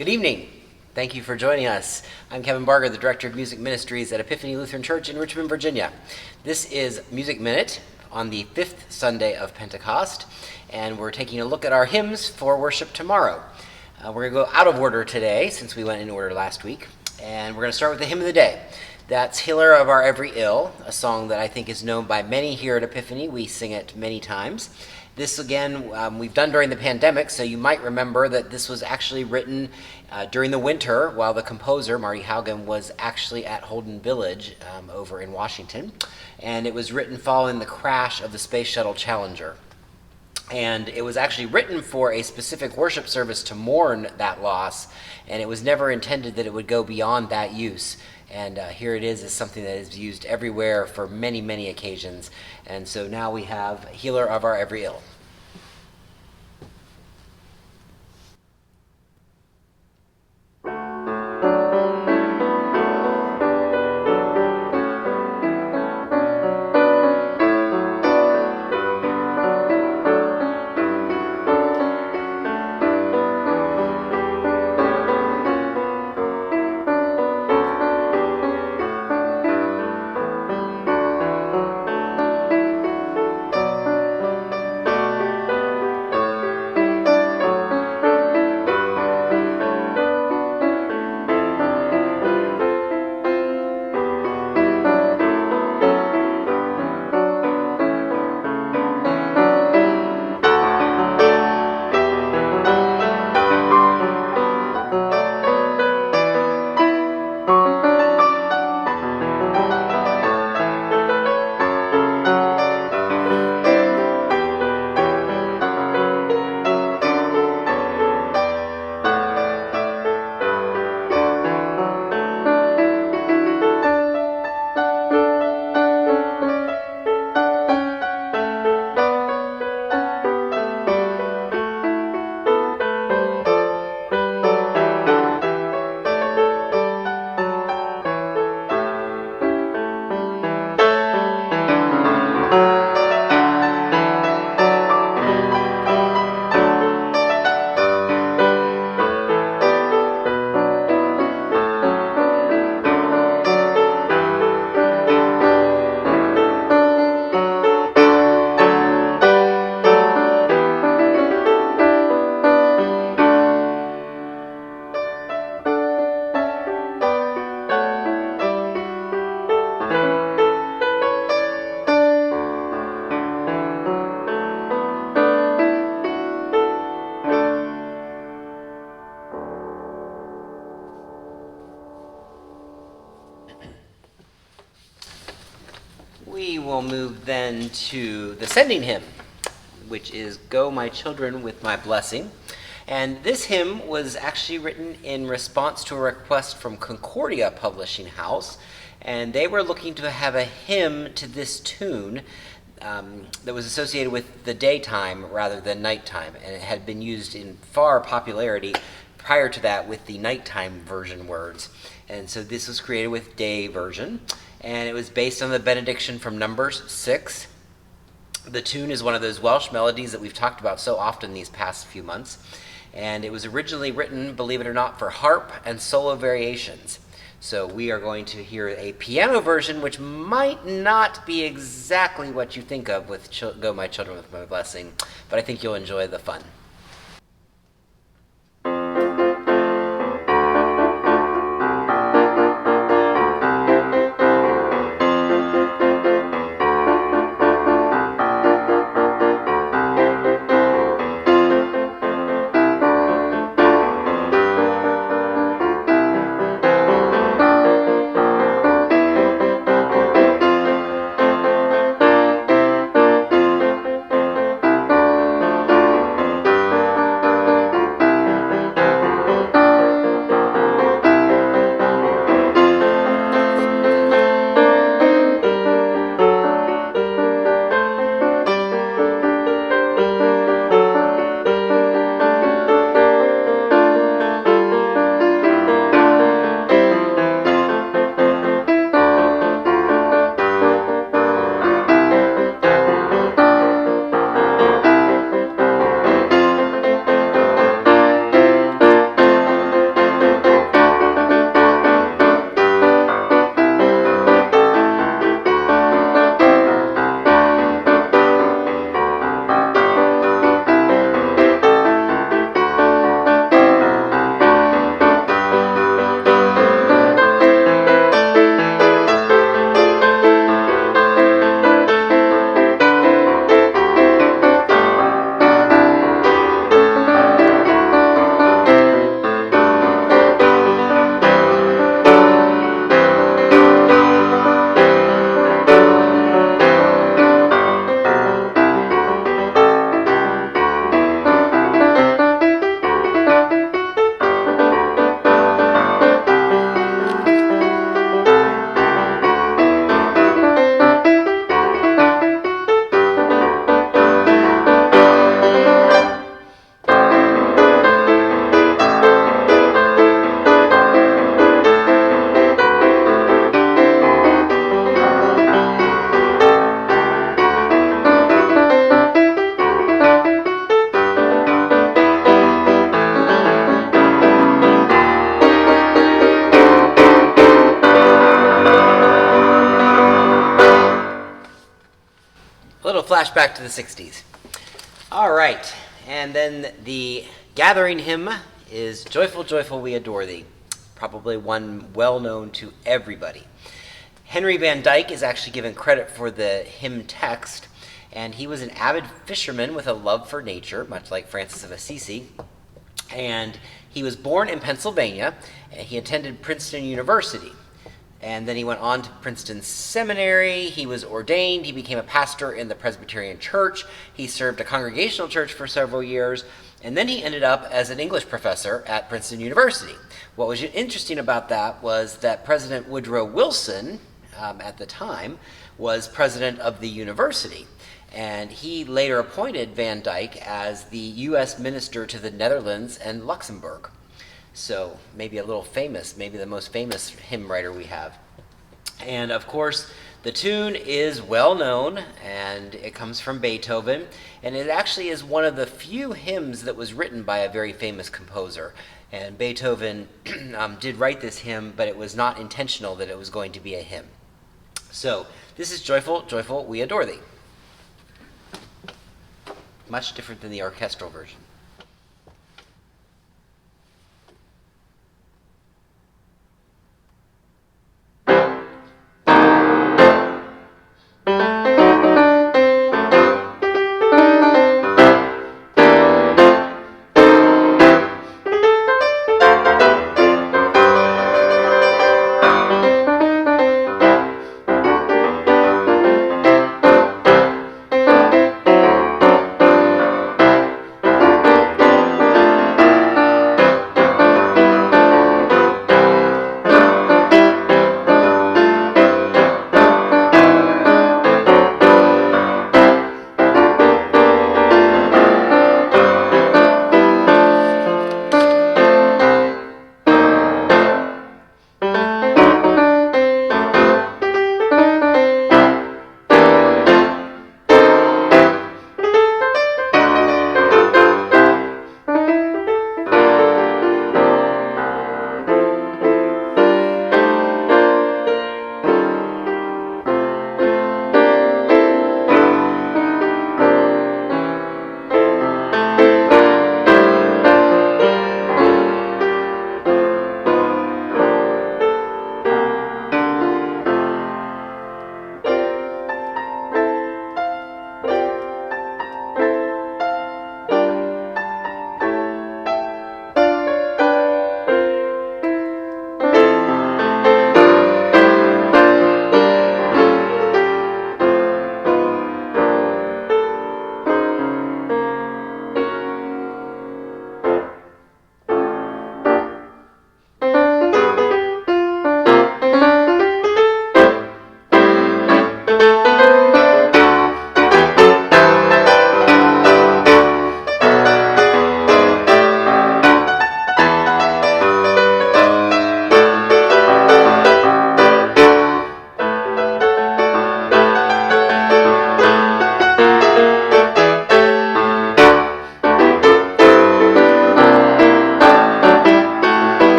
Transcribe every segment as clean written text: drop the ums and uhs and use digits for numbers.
Good evening. Thank you for joining us. I'm Kevin Barger, the Director of Music Ministries at Epiphany Lutheran Church in Richmond, Virginia. This is Music Minute on the fifth Sunday of Pentecost, and we're taking a look at our hymns for worship tomorrow. We're going to go out of order today, since we went in order last week, and we're going to start with the hymn of the day. That's Healer of Our Every Ill, a song that I think is known by many here at Epiphany. We sing it many times. This, again, we've done during the pandemic, so you might remember that this was actually written during the winter while the composer, Marty Haugen, was actually at Holden Village over in Washington. And it was written following the crash of the Space Shuttle Challenger. And it was actually written for a specific worship service to mourn that loss, and it was never intended that it would go beyond that use. And here it is as something that is used everywhere for many, many occasions. And so now we have Healer of Our Every Ill. We will move then to the sending hymn, which is Go My Children with My Blessing. And this hymn was actually written in response to a request from Concordia Publishing House, and they were looking to have a hymn to this tune that was associated with the daytime rather than nighttime, and it had been used in far popularity prior to that with the nighttime version words. And so this was created with day version, and it was based on the benediction from Numbers 6. The tune is one of those Welsh melodies that we've talked about so often these past few months, and it was originally written, believe it or not, for harp and solo variations. So we are going to hear a piano version, which might not be exactly what you think of with Go My Children with My Blessing, but I think you'll enjoy the fun. flashback to the 60s. All right, and then the gathering hymn is Joyful, Joyful, We Adore Thee, probably one well known to everybody. Henry Van Dyke is actually given credit for the hymn text, and he was an avid fisherman with a love for nature, much like Francis of Assisi. And he was born in Pennsylvania, and he attended Princeton University. And then he went on to Princeton Seminary. He was ordained. He became a pastor in the Presbyterian Church. He served a congregational church for several years. And then he ended up as an English professor at Princeton University. What was interesting about that was that President Woodrow Wilson, at the time, was president of the university. And he later appointed Van Dyke as the U.S. minister to the Netherlands and Luxembourg. So maybe a little famous, maybe the most famous hymn writer we have. And of course, the tune is well known, and it comes from Beethoven, and it actually is one of the few hymns that was written by a very famous composer. And Beethoven did write this hymn, but it was not intentional that it was going to be a hymn. So this is Joyful, Joyful, We Adore Thee. Much different than the orchestral version.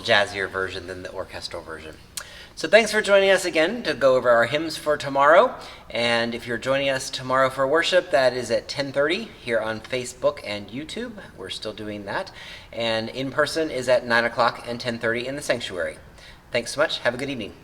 Jazzier version than the orchestral version. So thanks for joining us again to go over our hymns for tomorrow. And if you're joining us tomorrow for worship, that is at 10:30 here on Facebook and YouTube. We're still doing that. And in person is at 9 o'clock and 10:30 in the sanctuary. Thanks so much. Have a good evening.